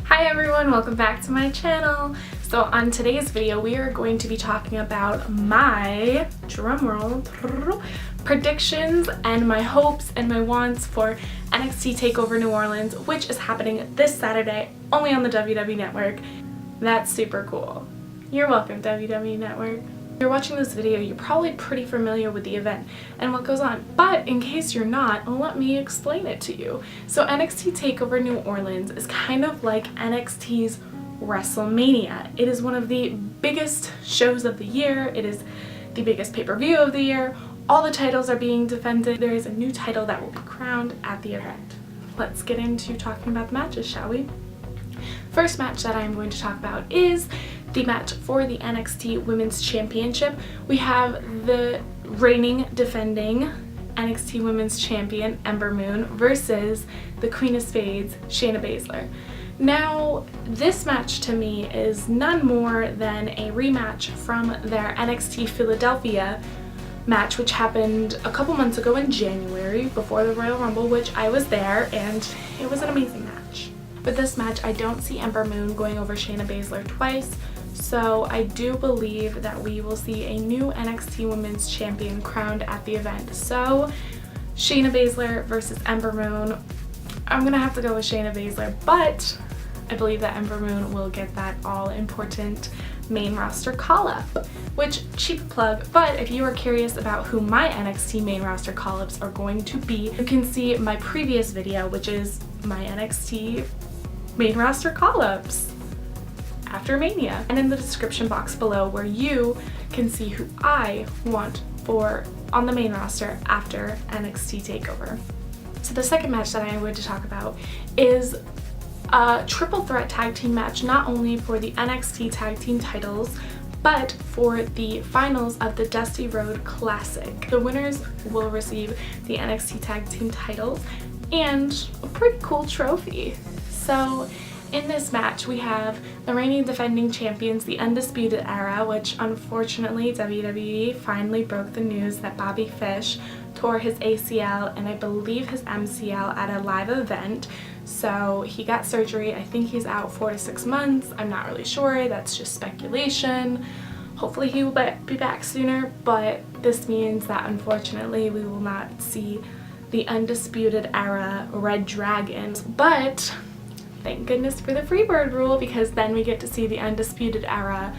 Hi everyone, welcome back to my channel. So on today's video we are going to be talking about my drumroll predictions and my hopes and my wants for NXT Takeover New Orleans, which is happening this Saturday only on the WWE Network. That's super cool. You're welcome, WWE Network. If you're watching this video, you're probably pretty familiar with the event and what goes on, but in case you're not, let me explain it to you. So NXT Takeover New Orleans is kind of like NXT's WrestleMania. It is one of the biggest shows of the year. It is the biggest pay-per-view of the year. All the titles are being defended. There is a new title that will be crowned at the event. Let's get into talking about the matches, shall we? First match that I'm going to talk about is the match for the NXT Women's Championship. We have the reigning, defending NXT Women's Champion Ember Moon versus the Queen of Spades, Shayna Baszler. Now, this match to me is none more than a rematch from their NXT Philadelphia match, which happened a couple months ago in January before the Royal Rumble, which I was there, and it was an amazing match. With this match, I don't see Ember Moon going over Shayna Baszler twice, so I do believe that we will see a new NXT Women's Champion crowned at the event. So, Shayna Baszler versus Ember Moon. I'm gonna have to go with Shayna Baszler, but I believe that Ember Moon will get that all-important main roster call-up, which, cheap plug, but if you are curious about who my NXT main roster call-ups are going to be, you can see my previous video, which is my NXT main roster call-ups after Mania, and in the description box below where you can see who I want for on the main roster after NXT Takeover. So the second match that I am going to talk about is a triple threat tag team match, not only for the NXT tag team titles but for the finals of the Dusty Road Classic. The winners will receive the NXT tag team titles and a pretty cool trophy. So in this match we have the reigning defending champions, the Undisputed Era, which unfortunately WWE finally broke the news that Bobby Fish tore his ACL and I believe his MCL at a live event. So he got surgery. I think he's out 4 to 6 months. I'm not really sure. That's just speculation. Hopefully he will be back sooner, but this means that unfortunately we will not see the Undisputed Era Red Dragons. But thank goodness for the Freebird rule, because then we get to see the Undisputed Era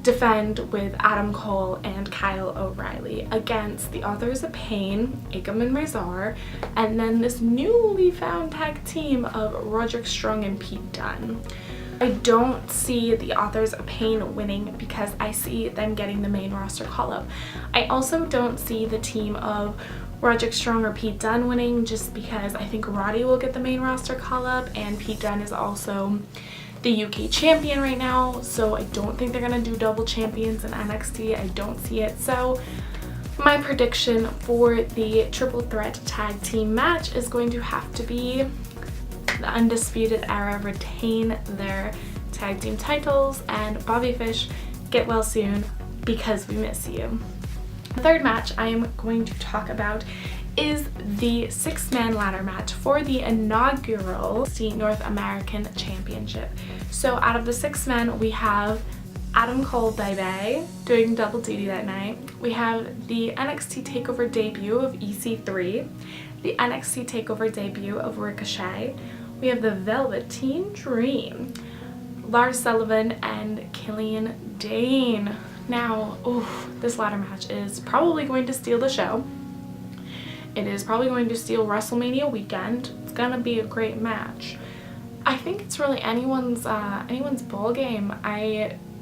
defend with Adam Cole and Kyle O'Reilly against the Authors of Pain, Akam and Razor, and then this newly found tag team of Roderick Strong and Pete Dunne. I don't see the Authors of Pain winning because I see them getting the main roster call-up. I also don't see the team of Roderick Strong or Pete Dunne winning, just because I think Roddy will get the main roster call-up and Pete Dunne is also the UK champion right now, so I don't think they're gonna do double champions in NXT. I don't see it. So my prediction for the triple threat tag team match is going to have to be the Undisputed Era retain their tag team titles and Bobby Fish get well soon because we miss you. The third match I am going to talk about is the 6-man ladder match for the inaugural North American Championship. So out of the 6 men, we have Adam Cole Bebe doing double duty that night. We have the NXT Takeover debut of EC3, the NXT Takeover debut of Ricochet. We have the Velveteen Dream, Lars Sullivan, and Killian Dane. Now, this ladder match is probably going to steal the show. It is probably going to steal WrestleMania weekend. It's gonna be a great match. I think it's really anyone's ball game.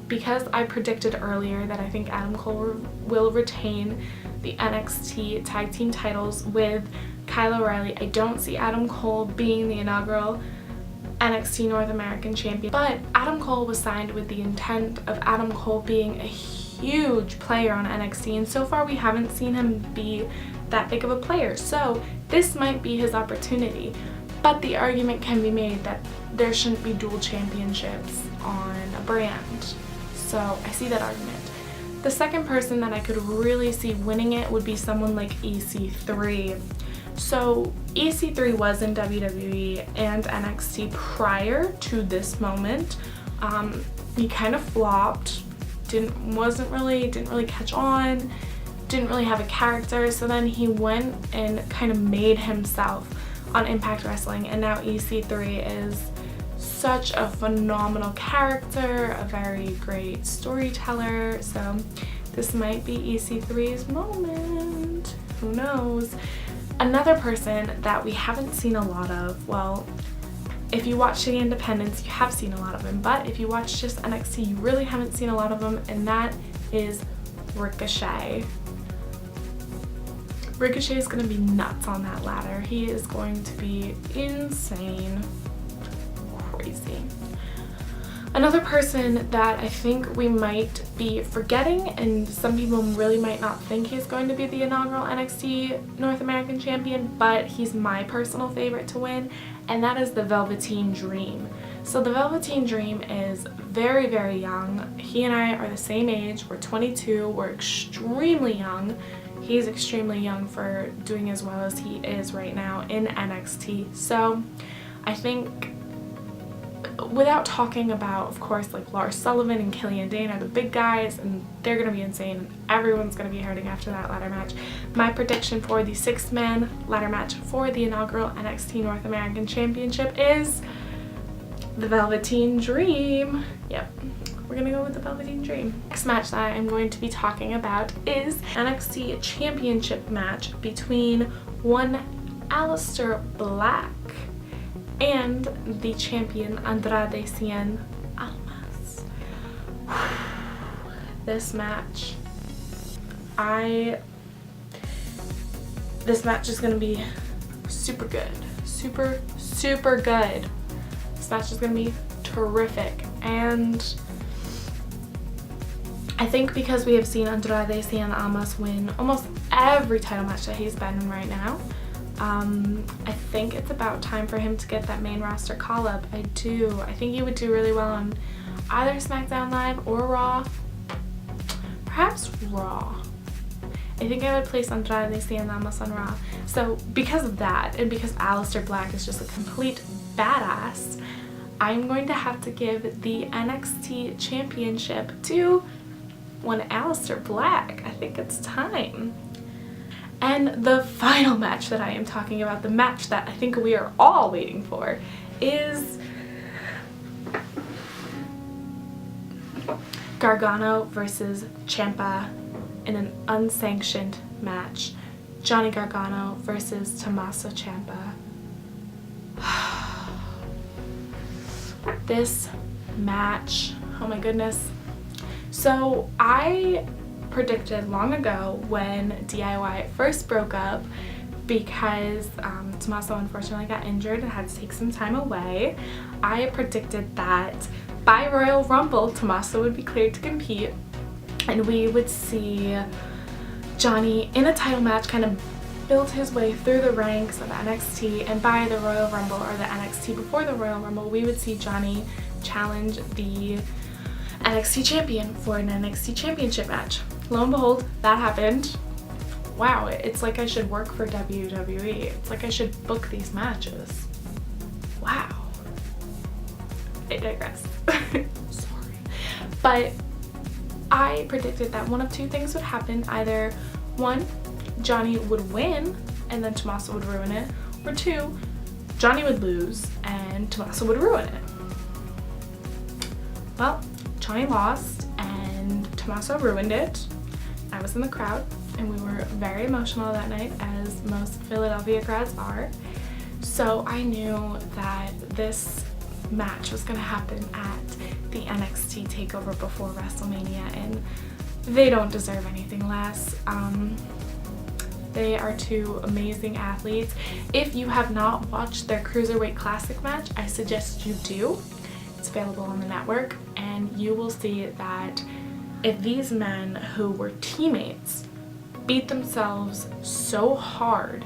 Because I predicted earlier that I think Adam Cole will retain the NXT tag team titles with Kyle O'Reilly. I don't see Adam Cole being the inaugural NXT North American champion, but Adam Cole was signed with the intent of Adam Cole being a huge player on NXT, and so far we haven't seen him be that big of a player, so this might be his opportunity. But the argument can be made that there shouldn't be dual championships on a brand, so I see that argument. The second person that I could really see winning it would be someone like EC3. So EC3 was in WWE and NXT prior to this moment. He kind of flopped, didn't really catch on, didn't really have a character. So then he went and kind of made himself on Impact Wrestling, and now EC3 is such a phenomenal character, a very great storyteller. So this might be EC3's moment. Who knows? Another person that we haven't seen a lot of, well, if you watch the Independents, you have seen a lot of him, but if you watch just NXT, you really haven't seen a lot of him, and that is Ricochet. Ricochet is going to be nuts on that ladder. He is going to be insane, crazy. Another person that I think we might be forgetting, and some people really might not think he's going to be the inaugural NXT North American champion, but he's my personal favorite to win, and that is the Velveteen Dream. So the Velveteen Dream is very, very young. He and I are the same age. We're 22. We're extremely young. He's extremely young for doing as well as he is right now in NXT. So I think, without talking about, of course, like Lars Sullivan and Killian Dane are the big guys, and they're going to be insane. Everyone's going to be hurting after that ladder match. My prediction for the 6-man ladder match for the inaugural NXT North American Championship is the Velveteen Dream. Yep, we're going to go with the Velveteen Dream. Next match that I'm going to be talking about is NXT Championship match between one Aleister Black and the champion Andrade Cien Almas. This match is gonna be super good. Super good. This match is gonna be terrific, and I think because we have seen Andrade Cien Almas win almost every title match that he's been in right now, I think it's about time for him to get that main roster call-up. I do. I think he would do really well on either SmackDown Live or Raw. Perhaps Raw. I think I would place Andrade Cien Almas on Raw. So because of that, and because Aleister Black is just a complete badass, I'm going to have to give the NXT Championship to one Aleister Black. I think it's time. And the final match that I am talking about, the match that I think we are all waiting for, is Gargano versus Ciampa in an unsanctioned match. Johnny Gargano versus Tommaso Ciampa. This match, oh my goodness. So I predicted long ago when DIY first broke up, because Tommaso unfortunately got injured and had to take some time away. I predicted that by Royal Rumble, Tommaso would be cleared to compete, and we would see Johnny in a title match kind of build his way through the ranks of NXT, and by the Royal Rumble, or the NXT before the Royal Rumble, we would see Johnny challenge the NXT champion for an NXT championship match. Lo and behold, that happened. Wow, it's like I should work for WWE. It's like I should book these matches. Wow. I digress. Sorry. But I predicted that one of two things would happen. Either one, Johnny would win and then Tommaso would ruin it, or two, Johnny would lose and Tommaso would ruin it. Well, Johnny lost and Tommaso ruined it. I was in the crowd and we were very emotional that night, as most Philadelphia crowds are. So I knew that this match was going to happen at the NXT Takeover before WrestleMania, and they don't deserve anything less. They are two amazing athletes. If you have not watched their Cruiserweight Classic match, I suggest you do. It's available on the network, and you will see that if these men who were teammates beat themselves so hard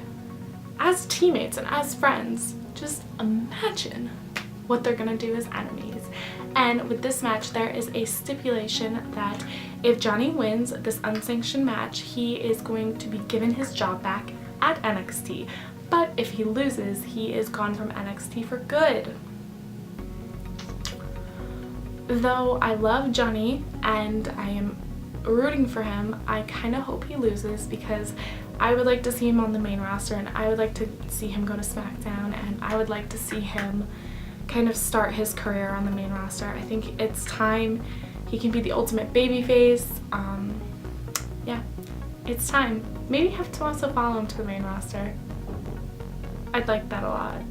as teammates and as friends, just imagine what they're gonna do as enemies. And with this match, there is a stipulation that if Johnny wins this unsanctioned match, he is going to be given his job back at NXT. if he loses, he is gone from NXT for good. Though I love Johnny and I am rooting for him, I kind of hope he loses because I would like to see him on the main roster, and I would like to see him go to SmackDown, and I would like to see him kind of start his career on the main roster. I think it's time. He can be the ultimate babyface. Yeah, it's time. Maybe have to also follow him to the main roster. I'd like that a lot.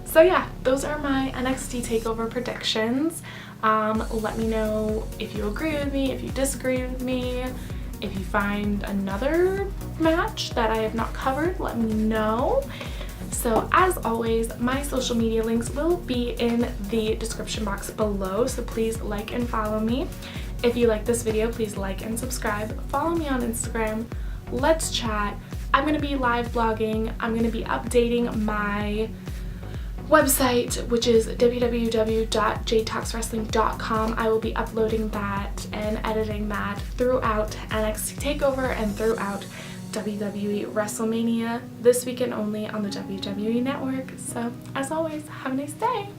So yeah, those are my NXT Takeover predictions. Let me know if you agree with me, if you disagree with me, if you find another match that I have not covered, let me know. So as always, my social media links will be in the description box below, so please like and follow me. If you like this video, please like and subscribe. Follow me on Instagram. Let's chat. I'm going to be live blogging. I'm going to be updating my website, which is www.jadetalkswrestling.com. I will be uploading that and editing that throughout NXT Takeover and throughout WWE WrestleMania this weekend only on the WWE Network. So as always, have a nice day.